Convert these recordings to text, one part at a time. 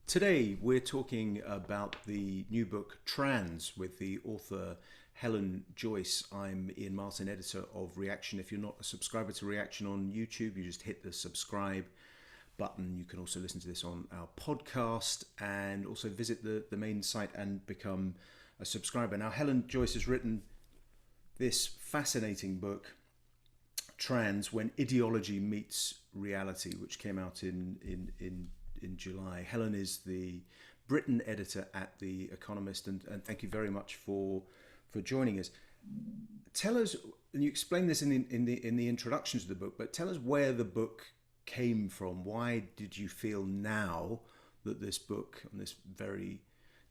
Today, we're talking about the new book Trans with the author Helen Joyce. I'm Iain Martin, editor of Reaction. If you're not a subscriber to Reaction on YouTube, you just hit the subscribe button. You can also listen to this on our podcast and also visit the main site and become a subscriber. Now, Helen Joyce has written this fascinating book, Trans, When Ideology Meets Reality, which came out in July. Helen is the Britain editor at the Economist, and thank you very much for joining us. Tell us, and you explain this in the introduction to the book, but tell us where the book came from. Why did you feel now that this book on this very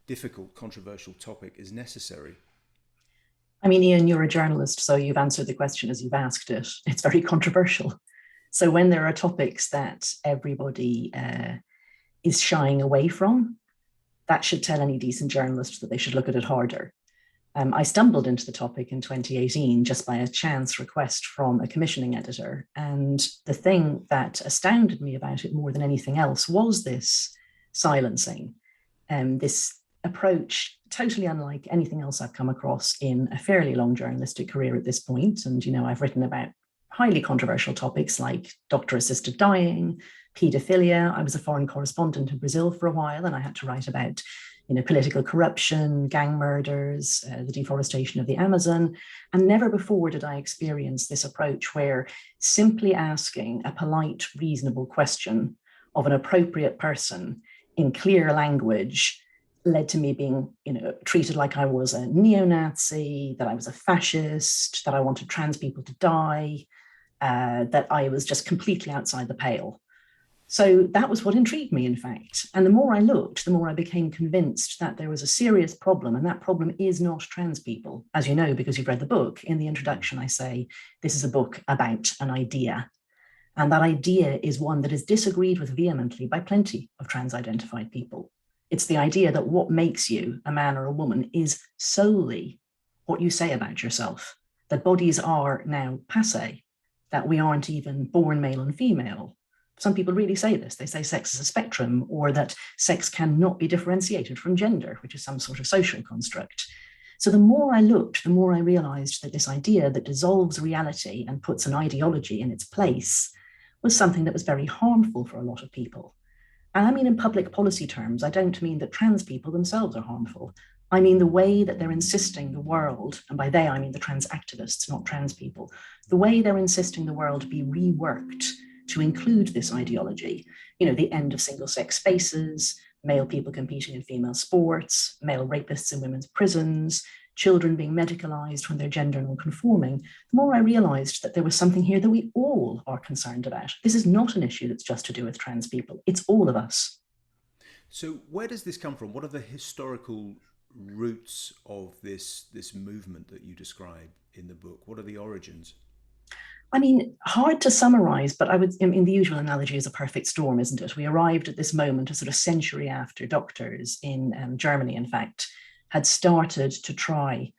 difficult, controversial topic is necessary? I mean, Iain, you're a journalist, so you've answered the question as you've asked it. It's very controversial. So when there are topics that everybody is shying away from, that should tell any decent journalist that they should look at it harder. I stumbled into the topic in 2018 just by a chance request from a commissioning editor. And the thing that astounded me about it more than anything else was this silencing, this approach totally unlike anything else I've come across in a fairly long journalistic career at this point. And, I've written about highly controversial topics like doctor-assisted dying, paedophilia. I was a foreign correspondent in Brazil for a while, and I had to write about political corruption, gang murders, the deforestation of the Amazon. And never before did I experience this approach where simply asking a polite, reasonable question of an appropriate person in clear language led to me being, treated like I was a neo-Nazi, that I was a fascist, that I wanted trans people to die, that I was just completely outside the pale. So that was what intrigued me, in fact. And the more I looked, the more I became convinced that there was a serious problem, and that problem is not trans people. As you know, because you've read the book, in the introduction, I say, this is a book about an idea. And that idea is one that is disagreed with vehemently by plenty of trans-identified people. It's the idea that what makes you a man or a woman is solely what you say about yourself, that bodies are now passé, that we aren't even born male and female. Some people really say this. They say sex is a spectrum, or that sex cannot be differentiated from gender, which is some sort of social construct. So the more I looked, the more I realized that this idea that dissolves reality and puts an ideology in its place was something that was very harmful for a lot of people. And I mean, in public policy terms, I don't mean that trans people themselves are harmful. I mean the way that they're insisting the world, and by they I mean the trans activists, not trans people, the way they're insisting the world be reworked to include this ideology, the end of single-sex spaces, male people competing in female sports, male rapists in women's prisons, children being medicalized when they're gender non-conforming. The more I realized that there was something here that we all are concerned about. This is not an issue that's just to do with trans people. It's all of us. So where does this come from? What are the historical roots of this movement that you describe in the book? What are the origins? I mean, hard to summarize, but the usual analogy is a perfect storm, isn't it? We arrived at this moment a sort of century after doctors in Germany, in fact, had started to try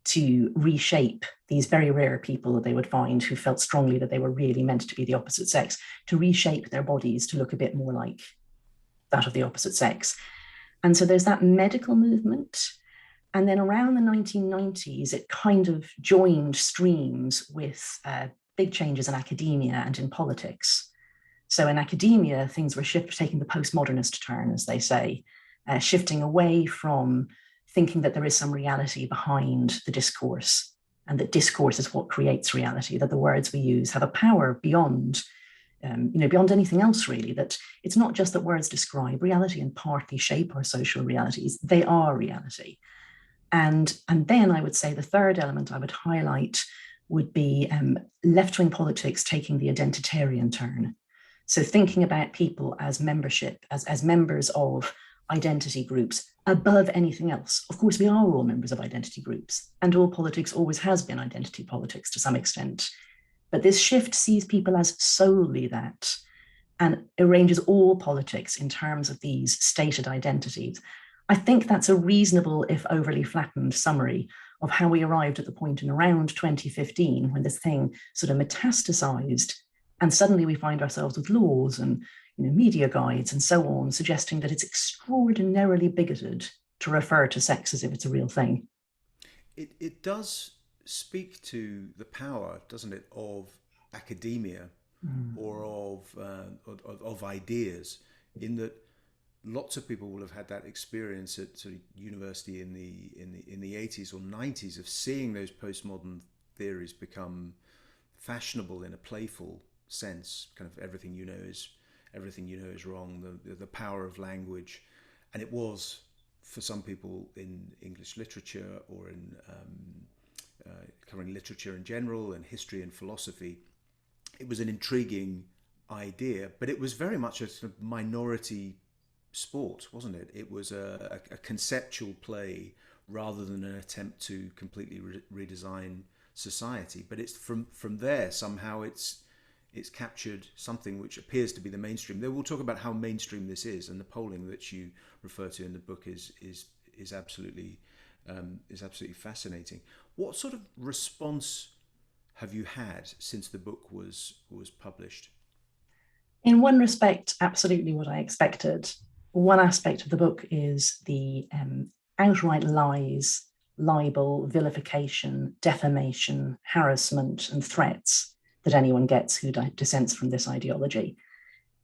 to reshape these very rare people that they would find who felt strongly that they were really meant to be the opposite sex, to reshape their bodies to look a bit more like that of the opposite sex. And so there's that medical movement. And then around the 1990s, it kind of joined streams with big changes in academia and in politics. So in academia, things were taking the postmodernist turn, as they say, shifting away from thinking that there is some reality behind the discourse, and that discourse is what creates reality, that the words we use have a power beyond beyond anything else, really, that it's not just that words describe reality and partly shape our social realities, they are reality. And then I would say the third element I would highlight would be left-wing politics taking the identitarian turn. So thinking about people as membership, as members of identity groups above anything else. Of course, we are all members of identity groups, and all politics always has been identity politics to some extent. But this shift sees people as solely that and arranges all politics in terms of these stated identities. I think that's a reasonable, if overly flattened, summary of how we arrived at the point in around 2015 when this thing sort of metastasized, and suddenly we find ourselves with laws and media guides and so on, suggesting that it's extraordinarily bigoted to refer to sex as if it's a real thing. It does speak to the power, doesn't it, of academia or of ideas, in that lots of people will have had that experience at sort of university in the 80s or 90s of seeing those postmodern theories become fashionable in a playful sense. Kind of everything you know is wrong. The power of language, and it was for some people in English literature or in covering literature in general and history and philosophy. It was an intriguing idea, but it was very much a sort of minority sport, wasn't it? It was a conceptual play rather than an attempt to completely redesign society. But it's from there somehow it's captured something which appears to be the mainstream. Then we'll talk about how mainstream this is, and the polling that you refer to in the book is absolutely fascinating. What sort of response have you had since the book was published? In one respect, absolutely what I expected. One aspect of the book is the outright lies, libel, vilification, defamation, harassment, and threats that anyone gets who dissents from this ideology.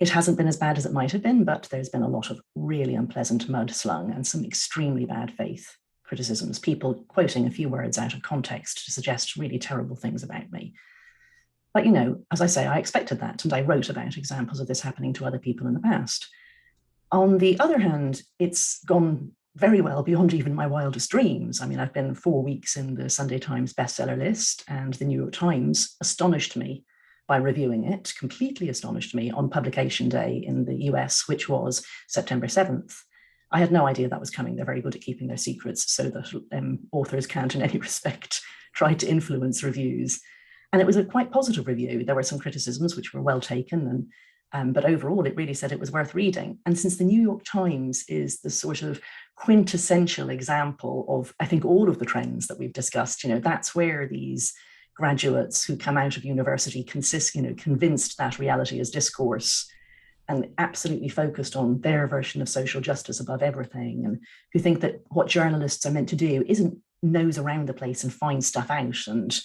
It hasn't been as bad as it might have been, but there's been a lot of really unpleasant mud slung and some extremely bad faith criticisms, people quoting a few words out of context to suggest really terrible things about me. But, as I say, I expected that, and I wrote about examples of this happening to other people in the past. On the other hand, it's gone very well beyond even my wildest dreams. I mean, I've been 4 weeks in the Sunday Times bestseller list, and the New York Times astonished me by reviewing it, completely astonished me on publication day in the US, which was September 7th. I had no idea that was coming. They're very good at keeping their secrets so that authors can't in any respect try to influence reviews. And it was a quite positive review. There were some criticisms which were well taken, but overall it really said it was worth reading. And since the New York Times is the sort of quintessential example of, I think, all of the trends that we've discussed, that's where these graduates who come out of university convinced that reality is discourse, and absolutely focused on their version of social justice above everything, and who think that what journalists are meant to do isn't nose around the place and find stuff out and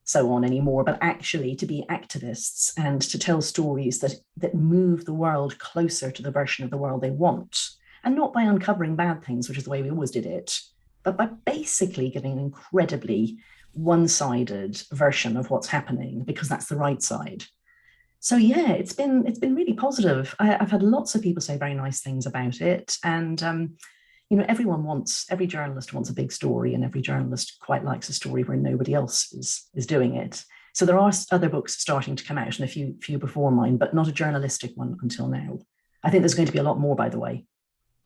so on anymore, but actually to be activists and to tell stories that move the world closer to the version of the world they want, and not by uncovering bad things, which is the way we always did it, but by basically giving an incredibly one-sided version of what's happening because that's the right side. So yeah, it's been really positive. I've had lots of people say very nice things about it, and every journalist wants a big story, and every journalist quite likes a story where nobody else is doing it. So there are other books starting to come out, and a few before mine, but not a journalistic one until now. I think there's going to be a lot more, by the way.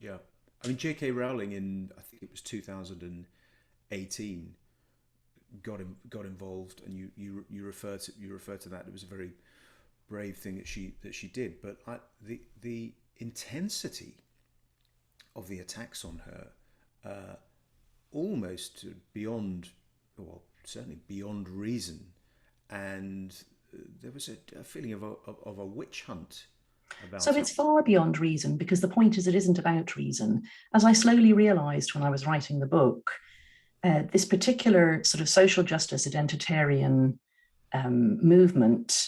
Yeah, I mean, J.K. Rowling in, I think it was 2018, got involved, and you refer to that. It was a very brave thing that she did, but the intensity of the attacks on her, almost beyond, well, certainly beyond reason, and there was a feeling of a witch hunt about so it's far beyond reason, because the point is it isn't about reason. As I slowly realized when I was writing the book, this particular sort of social justice identitarian movement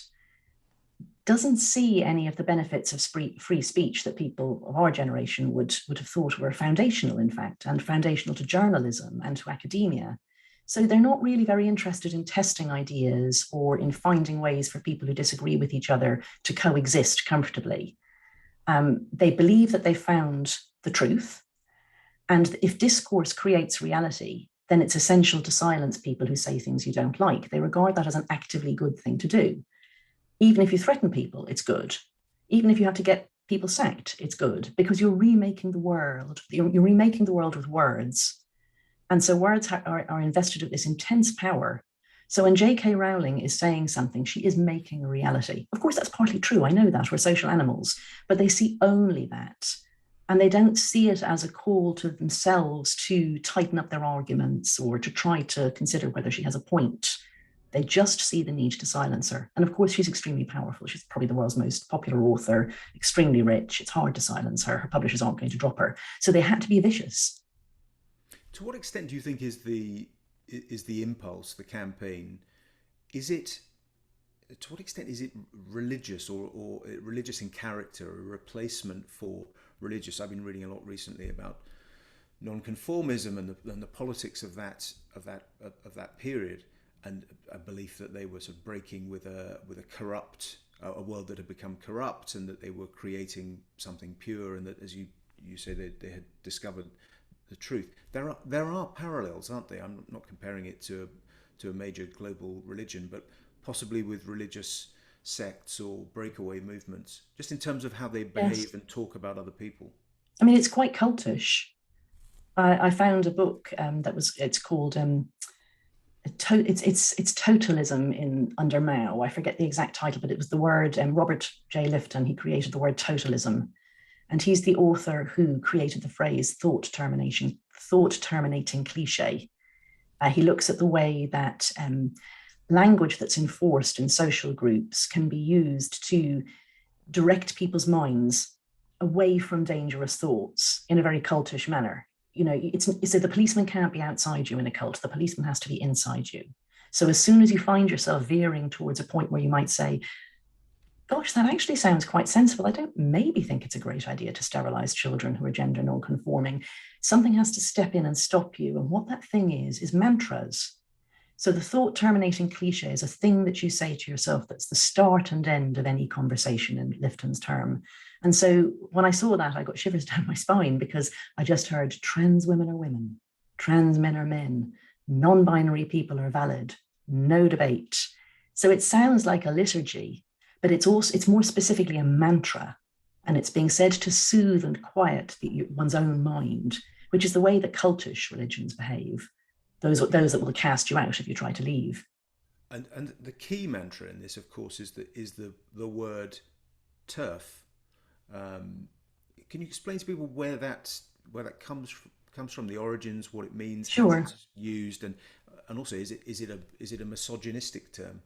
doesn't see any of the benefits of free speech that people of our generation would have thought were foundational, in fact, and foundational to journalism and to academia. So they're not really very interested in testing ideas or in finding ways for people who disagree with each other to coexist comfortably. They believe that they found the truth, and if discourse creates reality, then it's essential to silence people who say things you don't like. They regard that as an actively good thing to do. Even if you threaten people, it's good. Even if you have to get people sacked, it's good, because you're remaking the world. You're remaking the world with words. And so words are invested with this intense power. So when J.K. Rowling is saying something, she is making a reality. Of course, that's partly true. I know that. We're social animals. But they see only that. And they don't see it as a call to themselves to tighten up their arguments or to try to consider whether she has a point. They just see the need to silence her. And of course, she's extremely powerful. She's probably the world's most popular author, extremely rich. It's hard to silence her. Her publishers aren't going to drop her. So they had to be vicious. To what extent do you think is the impulse, the campaign, is it, to what extent is it religious, or religious in character, a replacement for religious? I've been reading a lot recently about nonconformism and the politics of that period, and a belief that they were sort of breaking with a corrupt, a world that had become corrupt, and that they were creating something pure, and that, as you say, they had discovered the truth. There are parallels, aren't there? I'm not comparing it to a major global religion, but possibly with religious sects or breakaway movements, just in terms of how they behave, yes, and talk about other people. I mean, it's quite cultish. I found a book it's called it's totalism in under Mao. I forget the exact title, but it was the word, Robert J. Lifton, he created the word totalism. And he's the author who created the phrase thought terminating cliche. He looks at the way that language that's enforced in social groups can be used to direct people's minds away from dangerous thoughts in a very cultish manner. You know, so the policeman can't be outside you in a cult. The policeman has to be inside you. So as soon as you find yourself veering towards a point where you might say, gosh, that actually sounds quite sensible, I don't maybe think it's a great idea to sterilize children who are gender non-conforming, something has to step in and stop you. And what that thing is mantras. So the thought terminating cliche is a thing that you say to yourself that's the start and end of any conversation in Lifton's term. And so when I saw that, I got shivers down my spine, because I just heard trans women are women, trans men are men, non-binary people are valid, no debate. So it sounds like a liturgy, but it's more specifically a mantra, and it's being said to soothe and quiet one's own mind, which is the way that cultish religions behave. Those that will cast you out if you try to leave. And the key mantra in this, of course, is the word turf. Can you explain to people where that comes from, the origins, what it means, sure, how it's used, and also is it a misogynistic term?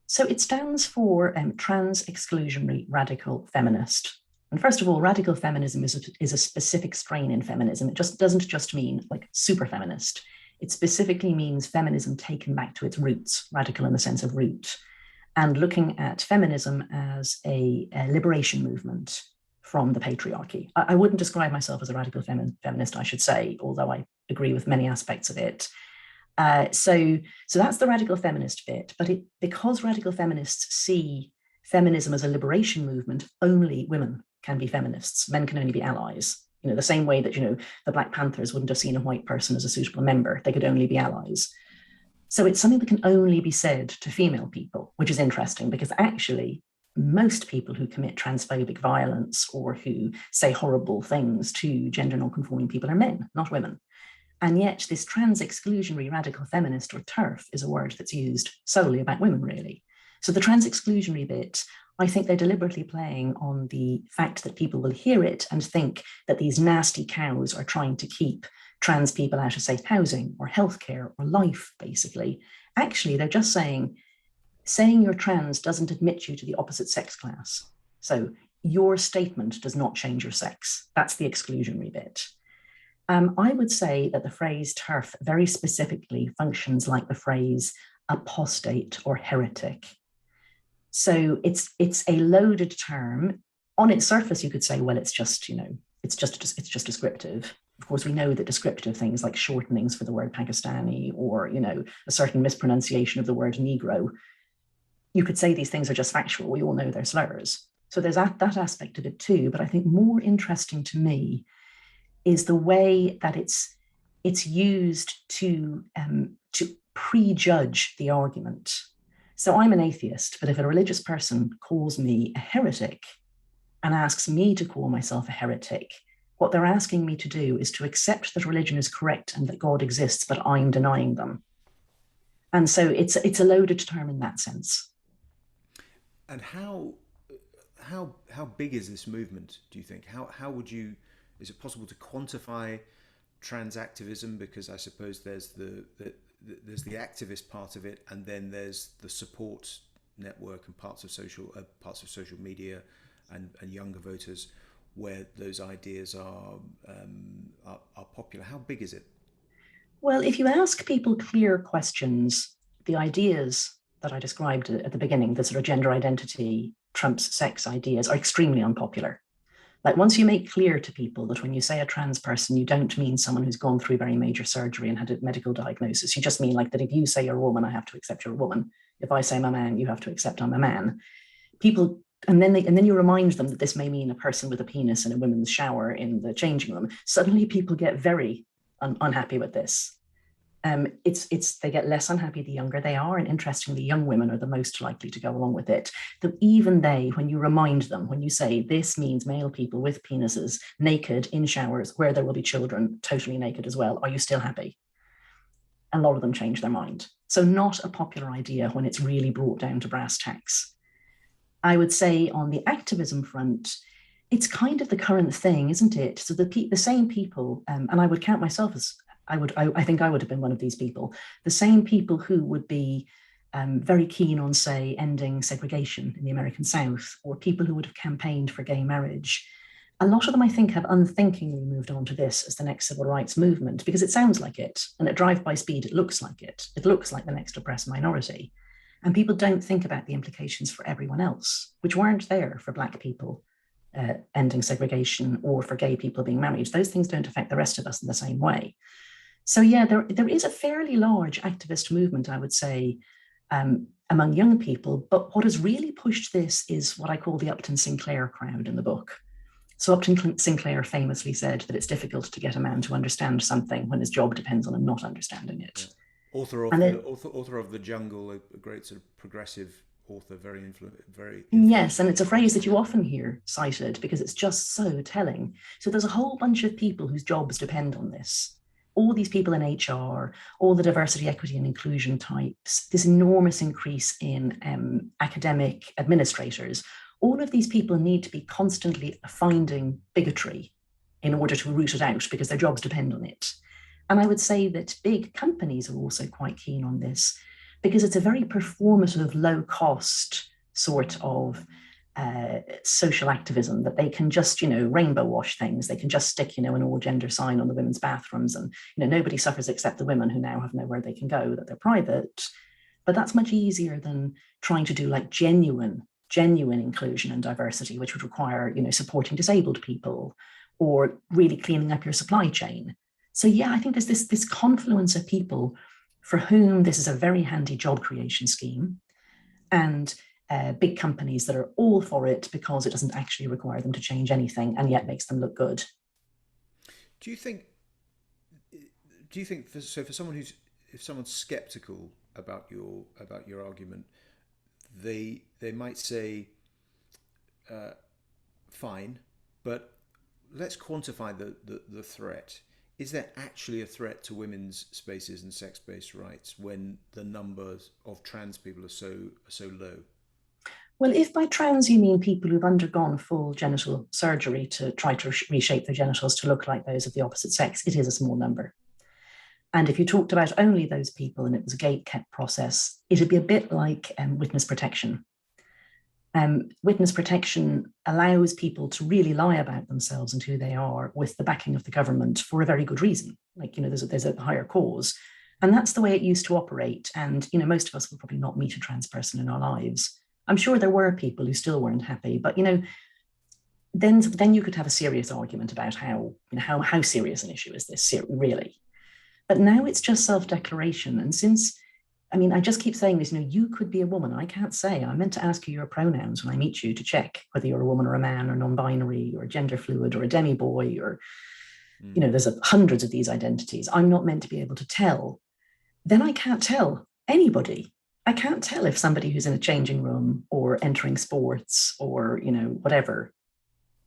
So it stands for trans exclusionary radical feminist. And first of all, radical feminism is a specific strain in feminism. It just doesn't just mean like super feminist. It specifically means feminism taken back to its roots, radical in the sense of root, and looking at feminism as a liberation movement from the patriarchy. I wouldn't describe myself as a radical feminist, I should say, although I agree with many aspects of it. So that's the radical feminist bit. But because radical feminists see feminism as a liberation movement, only women can be feminists. Men can only be allies. You know, the same way that, the Black Panthers wouldn't have seen a white person as a suitable member. They could only be allies. So it's something that can only be said to female people, which is interesting, because actually most people who commit transphobic violence or who say horrible things to gender non-conforming people are men, not women. And yet this trans exclusionary radical feminist, or TERF, is a word that's used solely about women, really. So the trans exclusionary bit, I think they're deliberately playing on the fact that people will hear it and think that these nasty cows are trying to keep trans people out of safe housing or healthcare or life, basically. Actually, they're just saying you're trans doesn't admit you to the opposite sex class. So your statement does not change your sex. That's the exclusionary bit. I would say that the phrase TERF very specifically functions like the phrase apostate or heretic. So it's a loaded term. On its surface, you could say, well, it's just descriptive. Of course, we know that descriptive things like shortenings for the word Pakistani or, a certain mispronunciation of the word Negro, you could say these things are just factual. We all know they're slurs. So there's that aspect of it too. But I think more interesting to me is the way that it's used to prejudge the argument. So I'm an atheist, but if a religious person calls me a heretic and asks me to call myself a heretic, what they're asking me to do is to accept that religion is correct and that God exists, but I'm denying them. And so it's a loaded term in that sense. And how big is this movement, do you think? Is it possible to quantify trans activism? Because I suppose there's there's the activist part of it, and then there's the support network and parts of social media, and younger voters, where those ideas are popular. How big is it? Well, if you ask people clear questions, the ideas that I described at the beginning, the sort of gender identity, trumps sex ideas, are extremely unpopular. Like, once you make clear to people that when you say a trans person, you don't mean someone who's gone through very major surgery and had a medical diagnosis. You just mean like that if you say you're a woman, I have to accept you're a woman. If I say I'm a man, you have to accept I'm a man. People, and then you remind them that this may mean a person with a penis in a women's shower in the changing room. Suddenly people get very unhappy with this. They get less unhappy the younger they are, and interestingly, young women are the most likely to go along with it. That even they, when you remind them, when you say this means male people with penises naked in showers where there will be children totally naked as well, are you still happy? A lot of them change their mind. So not a popular idea when it's really brought down to brass tacks. I would say on the activism front, it's kind of the current thing, isn't it? So the same people, and I would count myself as I think I would have been one of these people, the same people who would be very keen on, say, ending segregation in the American South, or people who would have campaigned for gay marriage. A lot of them, I think, have unthinkingly moved on to this as the next civil rights movement, because it sounds like it. And at drive-by speed, it looks like it. It looks like the next oppressed minority. And people don't think about the implications for everyone else, which weren't there for Black people ending segregation, or for gay people being married. Those things don't affect the rest of us in the same way. So yeah, there is a fairly large activist movement, I would say, among young people. But what has really pushed this is what I call the Upton Sinclair crowd in the book. So Upton Sinclair famously said that it's difficult to get a man to understand something when his job depends on him not understanding it. Yeah. Author of The Jungle, a great sort of progressive author, very influential. Yes, and it's a phrase that you often hear cited because it's just so telling. So there's a whole bunch of people whose jobs depend on this. All these people in HR, all the diversity, equity, and inclusion types, this enormous increase in academic administrators, all of these people need to be constantly finding bigotry in order to root it out because their jobs depend on it. And I would say that big companies are also quite keen on this because it's a very performative, low-cost sort of social activism that they can just, rainbow wash things. They can just stick, an all gender sign on the women's bathrooms, and, nobody suffers except the women, who now have nowhere they can go, that they're private. But that's much easier than trying to do like genuine inclusion and diversity, which would require, supporting disabled people or really cleaning up your supply chain. So yeah, I think there's this confluence of people for whom this is a very handy job creation scheme, and big companies that are all for it because it doesn't actually require them to change anything and yet makes them look good. Do you think for someone if someone's skeptical about your argument, they might say, fine, but let's quantify the threat. Is there actually a threat to women's spaces and sex-based rights when the numbers of trans people are so low? Well, if by trans you mean people who've undergone full genital surgery to try to reshape their genitals to look like those of the opposite sex, it is a small number. And if you talked about only those people and it was a gate-kept process, it would be a bit like witness protection. Witness protection allows people to really lie about themselves and who they are with the backing of the government for a very good reason. Like, there's a higher cause. And that's the way it used to operate. And, most of us will probably not meet a trans person in our lives. I'm sure there were people who still weren't happy, but, then you could have a serious argument about how serious an issue is this, really. But now it's just self-declaration. And since, I just keep saying this, you could be a woman. I can't say. I'm meant to ask you your pronouns when I meet you to check whether you're a woman or a man or non-binary or gender fluid or a demi-boy or, there's hundreds of these identities. I'm not meant to be able to tell. Then I can't tell anybody. I can't tell if somebody who's in a changing room or entering sports or, whatever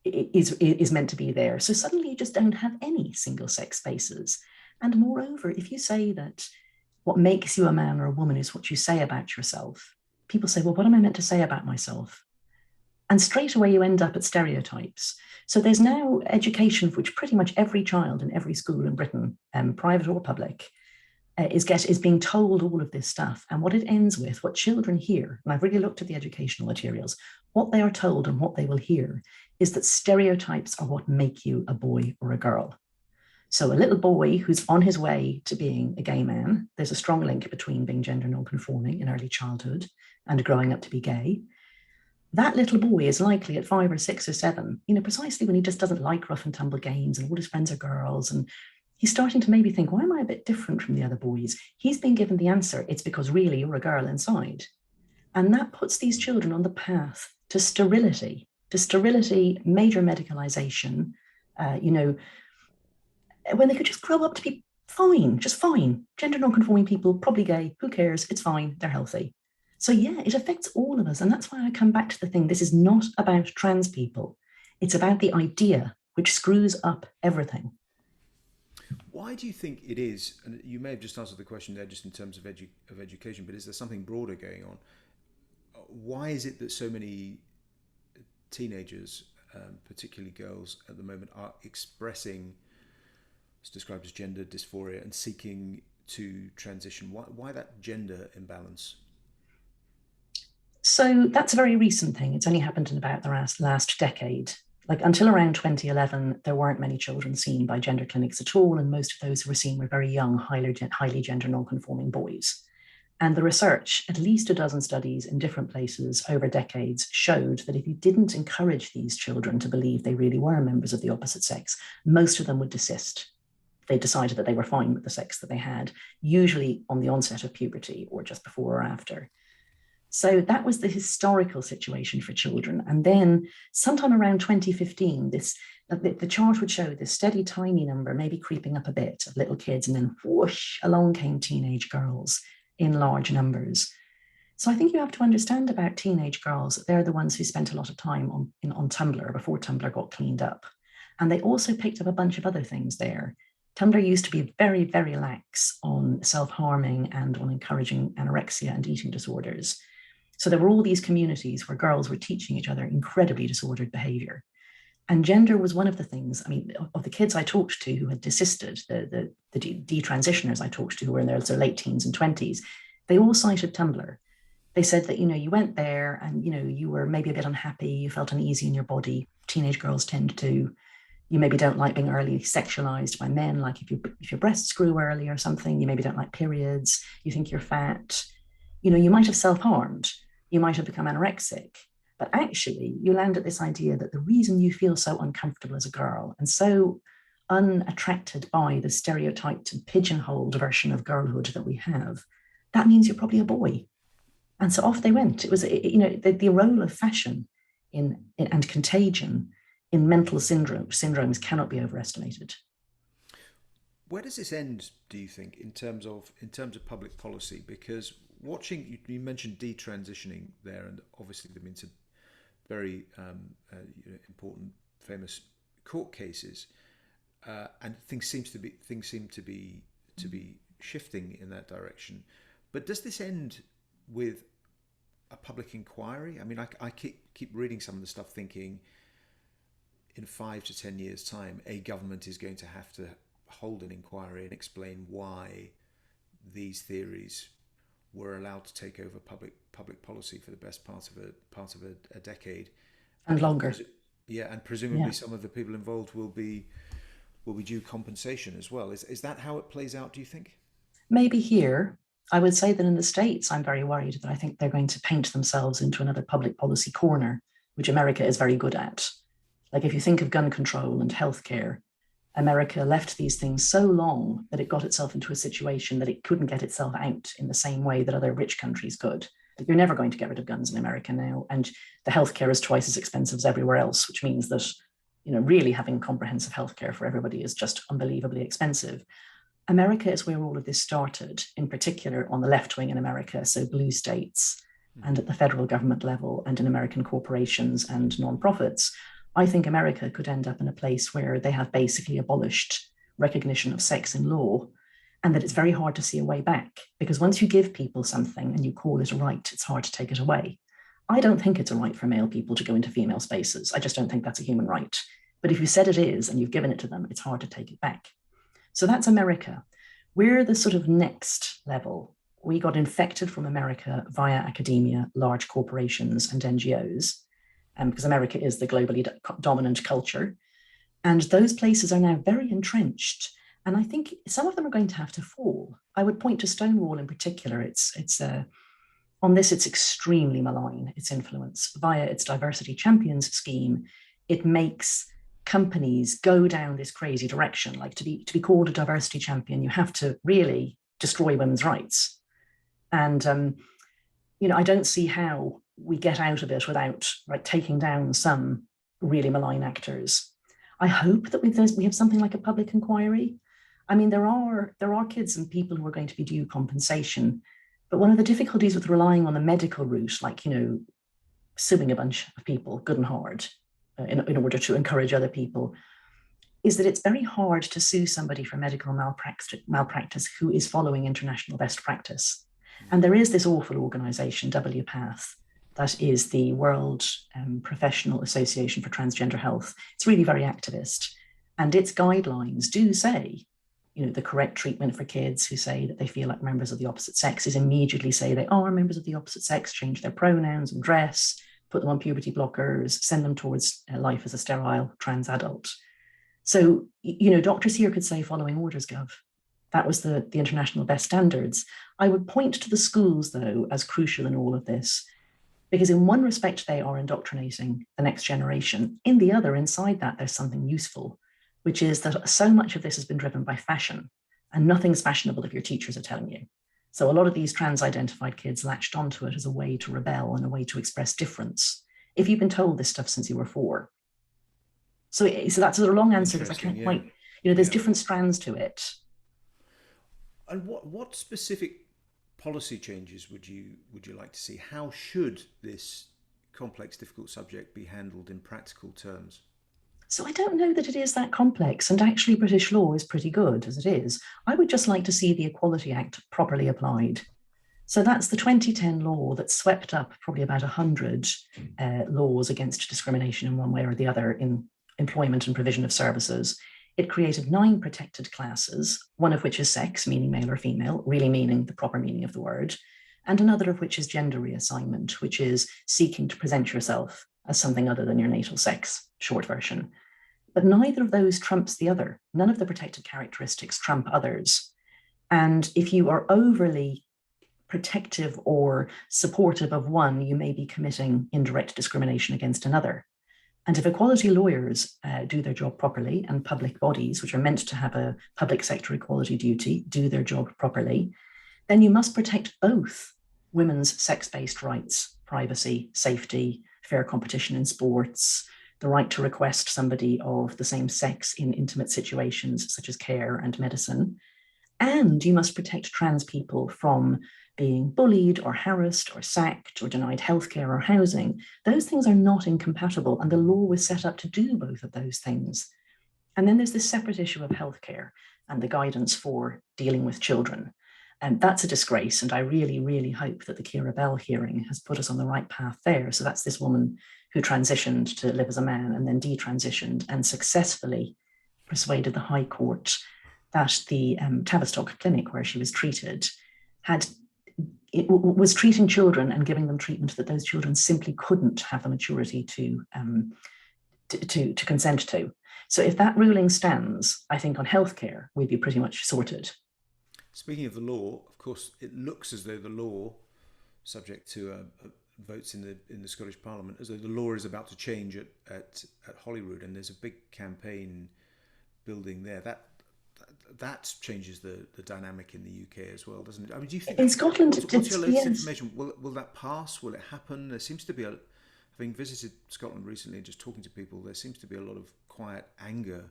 is meant to be there. So suddenly you just don't have any single sex spaces. And moreover, if you say that what makes you a man or a woman is what you say about yourself, people say, well, what am I meant to say about myself? And straight away you end up at stereotypes. So there's now education for which pretty much every child in every school in Britain, private or public, is being told all of this stuff. And what it ends with, what children hear, and I've really looked at the educational materials, what they are told and what they will hear is that stereotypes are what make you a boy or a girl. So a little boy who's on his way to being a gay man, there's a strong link between being gender non-conforming in early childhood and growing up to be gay. That little boy is likely at 5 or 6 or 7, precisely when he just doesn't like rough and tumble games and all his friends are girls, and he's starting to maybe think, why am I a bit different from the other boys? He's been given the answer, it's because really you're a girl inside. And that puts these children on the path to sterility, major medicalization, when they could just grow up to be fine, just fine. Gender non-conforming people, probably gay, who cares? It's fine, they're healthy. So yeah, it affects all of us. And that's why I come back to the thing, this is not about trans people. It's about the idea, which screws up everything. Why do you think it is, and you may have just answered the question there just in terms of education, but is there something broader going on? Why is it that so many teenagers, particularly girls at the moment, are expressing, it's described as gender dysphoria, and seeking to transition? Why that gender imbalance? So that's a very recent thing. It's only happened in about the last decade. Like until around 2011, there weren't many children seen by gender clinics at all, and most of those who were seen were very young, highly gender non-conforming boys. And the research, at least a dozen studies in different places over decades, showed that if you didn't encourage these children to believe they really were members of the opposite sex, most of them would desist. They decided that they were fine with the sex that they had, usually on the onset of puberty or just before or after. So that was the historical situation for children. And then sometime around 2015, the chart would show this steady, tiny number, maybe creeping up a bit, of little kids, and then whoosh, along came teenage girls in large numbers. So I think you have to understand about teenage girls that they're the ones who spent a lot of time on Tumblr before Tumblr got cleaned up. And they also picked up a bunch of other things there. Tumblr used to be very, very lax on self-harming and on encouraging anorexia and eating disorders. So there were all these communities where girls were teaching each other incredibly disordered behavior. And gender was one of the things, of the kids I talked to who had desisted, the detransitioners I talked to who were in their late teens and 20s, they all cited Tumblr. They said that, you went there and, you were maybe a bit unhappy, you felt uneasy in your body. Teenage girls tend to. You maybe don't like being early sexualized by men, like if your breasts grew early or something. You maybe don't like periods. You think you're fat. You might have self-harmed. You might have become anorexic. But actually, you land at this idea that the reason you feel so uncomfortable as a girl and so unattracted by the stereotyped and pigeonholed version of girlhood that we have, that means you're probably a boy. And so off they went. It was, the role of fashion and contagion in mental syndromes cannot be overestimated. Where does this end, do you think, in terms of public policy? Because watching, you mentioned detransitioning there, and obviously there have been some very important, famous court cases, and things seem to be shifting in that direction. But does this end with a public inquiry? I keep reading some of the stuff, thinking, in 5 to 10 years' time, a government is going to have to hold an inquiry and explain why these theories were allowed to take over public policy for the best part of a decade and longer. And presumably some of the people involved will be due compensation as well. Is that how it plays out, do you think? Maybe here. I would say that in the States, I'm very worried that I think they're going to paint themselves into another public policy corner, which America is very good at. Like if you think of gun control and healthcare, America left these things so long that it got itself into a situation that it couldn't get itself out in the same way that other rich countries could. Like you're never going to get rid of guns in America now, and the healthcare is twice as expensive as everywhere else, which means that really having comprehensive healthcare for everybody is just unbelievably expensive. America is where all of this started, in particular on the left wing in America, so blue states, and at the federal government level, and in American corporations and nonprofits. I think America could end up in a place where they have basically abolished recognition of sex in law, and that it's very hard to see a way back, because once you give people something and you call it a right, it's hard to take it away. I don't think it's a right for male people to go into female spaces. I just don't think that's a human right. But if you said it is and you've given it to them, it's hard to take it back. So that's America. We're the sort of next level. We got infected from America via academia, large corporations, and NGOs, because America is the globally dominant culture. And those places are now very entrenched. And I think some of them are going to have to fall. I would point to Stonewall in particular. On this, it's extremely malign, its influence. Via its diversity champions scheme, it makes companies go down this crazy direction. Like to be called a diversity champion, you have to really destroy women's rights. And I don't see how we get out of it without taking down some really malign actors. I hope that we have something like a public inquiry. I mean, there are kids and people who are going to be due compensation, but one of the difficulties with relying on the medical route, like suing a bunch of people good and hard in order to encourage other people, is that it's very hard to sue somebody for medical malpractice who is following international best practice. And there is this awful organization, WPATH, that is the World Professional Association for Transgender Health. It's really very activist. And its guidelines do say, the correct treatment for kids who say that they feel like members of the opposite sex is immediately say they are members of the opposite sex, change their pronouns and dress, put them on puberty blockers, send them towards life as a sterile trans adult. So, doctors here could say following orders, Gov. That was the international best standards. I would point to the schools, though, as crucial in all of this, because in one respect, they are indoctrinating the next generation. In the other, inside that, there's something useful, which is that so much of this has been driven by fashion, and nothing's fashionable if your teachers are telling you. So a lot of these trans-identified kids latched onto it as a way to rebel and a way to express difference, if you've been told this stuff since you were 4. So that's a long answer because I can't quite, there's different strands to it. And what specific policy changes would you like to see? How should this complex, difficult subject be handled in practical terms? So I don't know that it is that complex, and actually British law is pretty good as it is. I would just like to see the Equality Act properly applied. So that's the 2010 law that swept up probably about 100 laws against discrimination in one way or the other in employment and provision of services. It created 9 protected classes, one of which is sex, meaning male or female, really meaning the proper meaning of the word, and another of which is gender reassignment, which is seeking to present yourself as something other than your natal sex, short version. But neither of those trumps the other. None of the protected characteristics trump others. And if you are overly protective or supportive of one, you may be committing indirect discrimination against another. And if equality lawyers do their job properly, and public bodies, which are meant to have a public sector equality duty, do their job properly, then you must protect both women's sex-based rights, privacy, safety, fair competition in sports, the right to request somebody of the same sex in intimate situations such as care and medicine. And you must protect trans people from being bullied or harassed or sacked or denied healthcare or housing. Those things are not incompatible, and the law was set up to do both of those things. And then there's this separate issue of healthcare and the guidance for dealing with children. And that's a disgrace. And I really, really hope that the Keira Bell hearing has put us on the right path there. So that's this woman who transitioned to live as a man and then detransitioned and successfully persuaded the High Court that the Tavistock clinic where she was treated was treating children and giving them treatment that those children simply couldn't have the maturity to consent to. So if that ruling stands, I think on healthcare, we'd be pretty much sorted. Speaking of the law, of course, it looks as though the law, subject to votes in the Scottish Parliament, as though the law is about to change at Holyrood, and there's a big campaign building there. That changes the dynamic in the UK as well, doesn't it? I mean, do you think in Scotland? What's your latest information? Will that pass? Will it happen? There seems to be having visited Scotland recently and just talking to people, there seems to be a lot of quiet anger.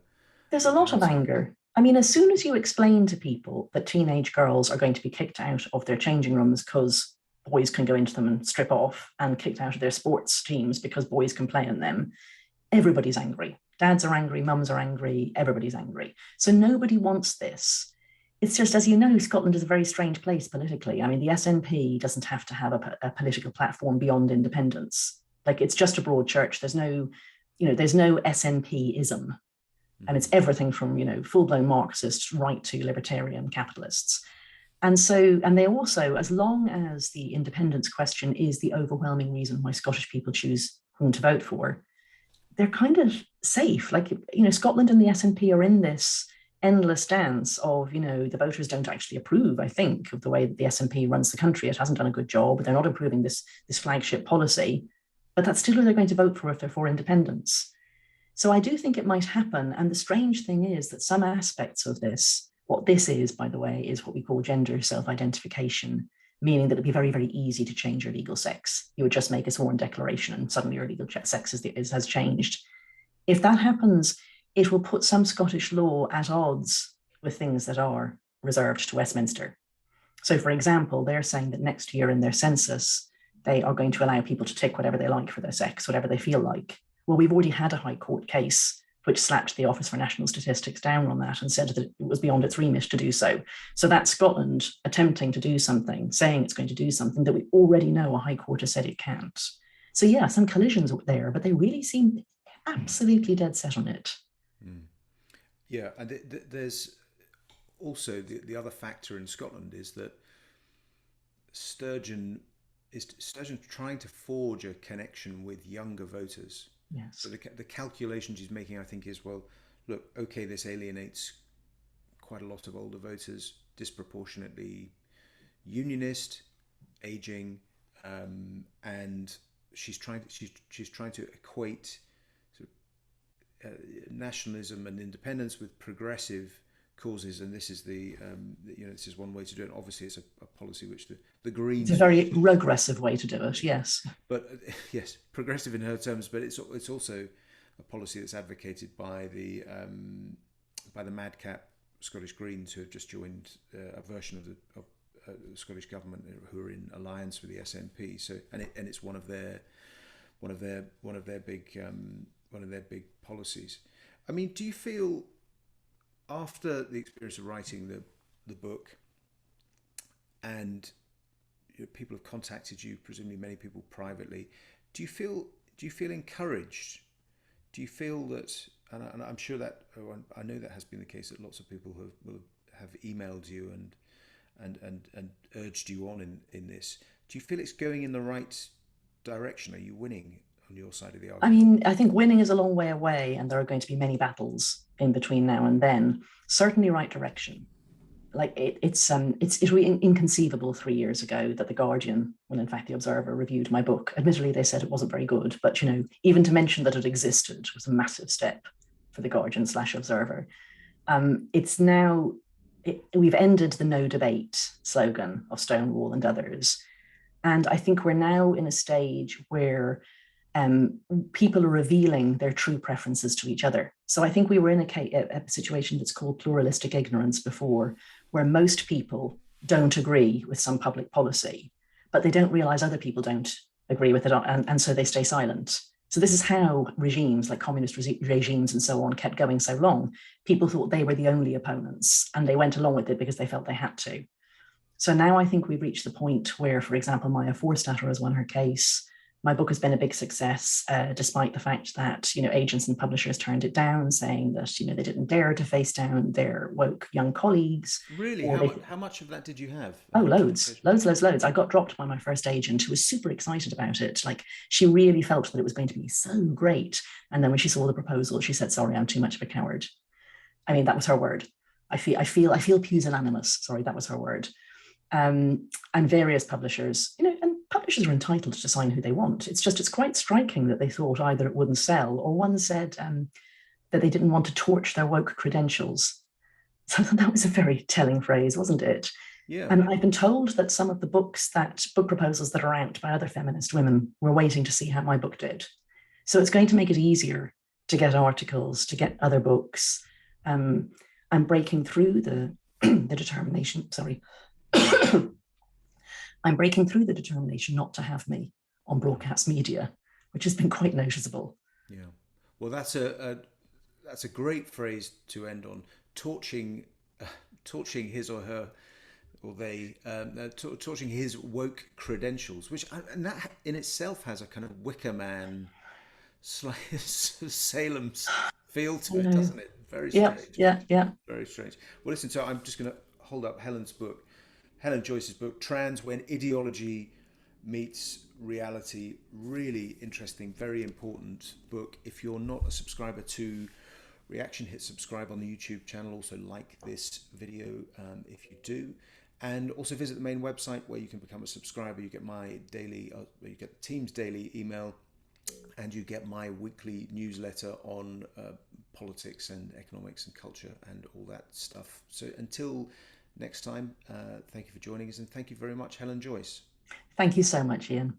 There's a lot of anger. I mean, as soon as you explain to people that teenage girls are going to be kicked out of their changing rooms because boys can go into them and strip off, and kicked out of their sports teams because boys can play in them, everybody's angry. Dads are angry, mums are angry, everybody's angry. So nobody wants this. It's just, as you know, Scotland is a very strange place politically. I mean, the SNP doesn't have to have a political platform beyond independence. Like, it's just a broad church. There's no SNP-ism. And it's everything from, full-blown Marxists right to libertarian capitalists. And so, and they also, as long as the independence question is the overwhelming reason why Scottish people choose whom to vote for, they're kind of safe. Like, Scotland and the SNP are in this endless dance of, the voters don't actually approve, I think, of the way that the SNP runs the country. It hasn't done a good job. They're not improving this flagship policy, but that's still who they're going to vote for if they're for independence. So I do think it might happen. And the strange thing is that some aspects of this, what this is, by the way, is what we call gender self-identification, meaning that it'd be very, very easy to change your legal sex. You would just make a sworn declaration and suddenly your legal sex has changed. If that happens, it will put some Scottish law at odds with things that are reserved to Westminster. So, for example, they're saying that next year in their census, they are going to allow people to tick whatever they like for their sex, whatever they feel like. Well, we've already had a High Court case which slapped the Office for National Statistics down on that and said that it was beyond its remit to do so. So that's Scotland attempting to do something, saying it's going to do something that we already know a High Court has said it can't. So yeah, some collisions there, but they really seem absolutely dead set on it. Mm. Yeah, and there's also the other factor in Scotland is that Sturgeon trying to forge a connection with younger voters. Yes. So the calculations he's making, I think, is, well, look, okay, this alienates quite a lot of older voters, disproportionately unionist, aging, and she's trying to equate sort of, nationalism and independence with progressive causes, and this is this is one way to do it. Obviously, it's a policy which the Greens. It's a very regressive way to do it. Yes. But yes, progressive in her terms, but it's also a policy that's advocated by the madcap Scottish Greens, who have just joined a version of the Scottish government, who are in alliance with the SNP. So and it's one of their big policies. I mean, do you feel, after the experience of writing the book, and people have contacted you, presumably many people privately, do you feel encouraged? Do you feel that, and I'm sure that, I know that has been the case, that lots of people will have emailed you and urged you on in this. Do you feel it's going in the right direction? Are you winning on your side of the argument? I mean, I think winning is a long way away, and there are going to be many battles in between now and then. Certainly right direction. Like it's really inconceivable 3 years ago that the Guardian, when in fact the Observer reviewed my book. Admittedly, they said it wasn't very good, but even to mention that it existed was a massive step for the Guardian/Observer. It's now we've ended the no debate slogan of Stonewall and others, and I think we're now in a stage where people are revealing their true preferences to each other. So I think we were in a situation that's called pluralistic ignorance before, where most people don't agree with some public policy, but they don't realize other people don't agree with it, and so they stay silent. So this is how regimes like communist regimes and so on kept going so long. People thought they were the only opponents, and they went along with it because they felt they had to. So now I think we've reached the point where, for example, Maya Forstater has won her case. My book has been a big success, despite the fact that agents and publishers turned it down, saying that they didn't dare to face down their woke young colleagues. Really, how much of that did you have? Oh, loads. I got dropped by my first agent, who was super excited about it. Like, she really felt that it was going to be so great, and then when she saw the proposal, she said, "Sorry, I'm too much of a coward." I mean, that was her word. I feel pusillanimous. Sorry, that was her word. And various publishers, and publishers are entitled to sign who they want. It's quite striking that they thought either it wouldn't sell, or one said that they didn't want to torch their woke credentials. So that was a very telling phrase, wasn't it? Yeah. And I've been told that some of the book proposals that are out by other feminist women were waiting to see how my book did. So it's going to make it easier to get articles, to get other books. I'm breaking through the determination, sorry. I'm breaking through the determination not to have me on broadcast media, which has been quite noticeable. Yeah. Well, that's a great phrase to end on. Torching his or her, or they, torching his woke credentials, and that in itself has a kind of Wicker Man, Salem feel to it, doesn't it? Very Yeah, strange. yeah, yeah. Very strange. Well, listen, so I'm just going to hold up Helen's book, Helen Joyce's book, Trans When Ideology Meets Reality. Really interesting, very important book. If you're not a subscriber to Reaction, hit subscribe on the YouTube channel. Also like this video if you do. And also visit the main website where you can become a subscriber. You get my daily, you get the team's daily email, and you get my weekly newsletter on politics and economics and culture and all that stuff. So until next time, thank you for joining us, and thank you very much, Helen Joyce. Thank you so much, Iain.